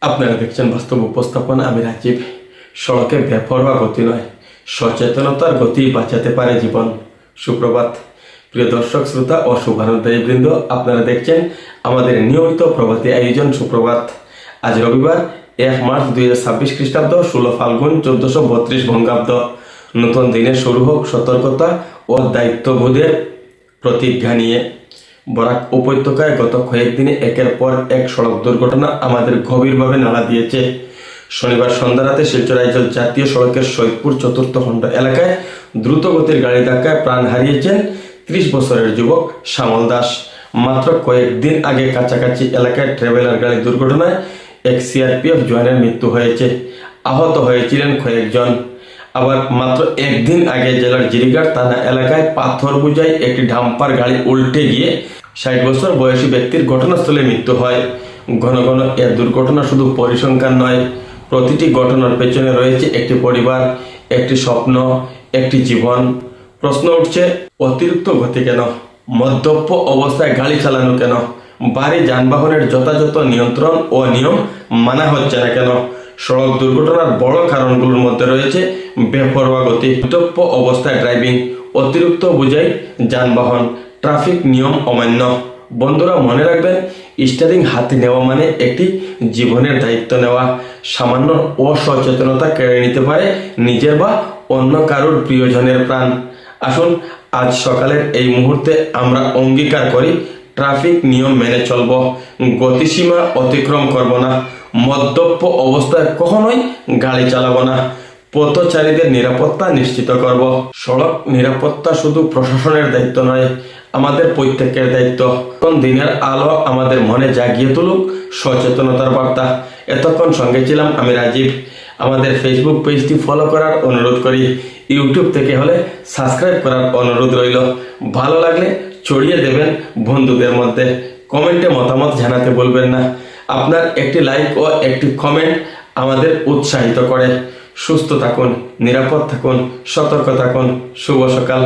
আপনারা দেখছেন বাস্তব উপস্থাপনা। আমি রাজীব। সড়কে বেপরোয়া গতি নয়, সচেতনতার গতি বাঁচাতে পারে জীবন। সুপ্রভাত প্রিয় দর্শক শ্রোতা ও শুভানুধ্যায়ী বৃন্দ, আপনারা দেখছেন আমাদের নিয়মিত প্রভাতী আয়োজন সুপ্রভাত। আজ রবিবার 1 মার্চ 2026 খ্রিস্টাব্দ, 16 ফাল্গুন 1432 বঙ্গাব্দ। নতুন দিনের শুরু হোক সতর্কতা ও দায়িত্ববোধের প্রতিজ্ঞা নিয়ে। বরাক উপত্যকায় গত কয়েকদিনে একের পর এক সড়ক দুর্ঘটনা আমাদের গভীরভাবে নাড়া দিয়েছে। শনিবার সন্ধ্যা রাতে শিলচর আইজল জাতীয় সড়কের সৈয়দপুর চতুর্থ খণ্ড এলাকায় দ্রুত গতির গাড়ি ধাক্কায় প্রাণ হারিয়েছেন 30 বছরের যুবক শ্যামল দাস। মাত্র কয়েকদিন আগে কাছাকাছি এলাকায় ট্রাভেলার গাড়ি দুর্ঘটনায় এক সিআরপিএফ জওয়ানের মৃত্যু হয়েছে। আহত হয়েছিলেন কয়েকজন। আবার মাত্র একদিন আগে জেলার জিরিঘাট থানা এলাকায় পাথর বোঝাই একটি ডাম্পার গাড়ি উল্টে গিয়ে 60 বছর বয়সী ব্যক্তির ঘটনাস্থলে মৃত্যু হয়। ঘন ঘন এ দুর্ঘটনা শুধু পরিসংখ্যান নয়, প্রতিটি ঘটনার পেছনে রয়েছে একটি পরিবার, একটি স্বপ্ন, একটি জীবন। প্রশ্ন উঠছে, অতিরিক্ত গতি কেন? মদ্যপ অবস্থায় গাড়ি চালানো কেন? ভারী যানবাহনের যথাযথ নিয়ন্ত্রণ ও নিয়ম মানা হচ্ছে না কেন? সড়ক দুর্ঘটনার বড় কারণগুলোর মধ্যে রয়েছে বেপরোয়া গতি, মদ্যপ অবস্থায় ড্রাইভিং, অতিরিক্ত বোঝাই যানবাহন, ট্রাফিক নিয়ম অমান্য। বন্ধুরা, মনে রাখবেন, স্টিয়ারিং হাতে নেওয়া মানে একটি জীবনের দায়িত্ব নেওয়া। সামান্য অসচেতনতা কেড়ে নিতে পারে নিজের বা অন্য কারোর প্রিয়জনের প্রাণ। আসুন আজ সকালের এই মুহূর্তে আমরা অঙ্গীকার করি, ট্রাফিক নিয়ম মেনে চলব, গতিসীমা অতিক্রম করব না, মদ্যপ অবস্থায় কখনোই গাড়ি চালাবো না, পথচারীদের নিরাপত্তা নিশ্চিত করব। সড়ক নিরাপত্তা শুধু প্রশাসনের দায়িত্ব নয়, আমাদের প্রত্যেকের দায়িত্ব। কোন দিনের আলো আমাদের মনে জাগিয়ে তুলুক সচেতনতার বার্তা। এতক্ষণ সঙ্গে ছিলাম আমি রাজীব। আমাদের ফেসবুক পেজটি ফলো করার অনুরোধ করি, ইউটিউব থেকে হলে সাবস্ক্রাইব করার অনুরোধ রইল। ভালো লাগলে ছড়িয়ে দেবেন বন্ধুদের মধ্যে। কমেন্টে মতামত জানাতে বলবেন না। আপনার একটি লাইক ও একটি কমেন্ট আমাদের উৎসাহিত করে। সুস্থ থাকুন, নিরাপদ থাকুন, সতর্ক থাকুন। শুভ সকাল।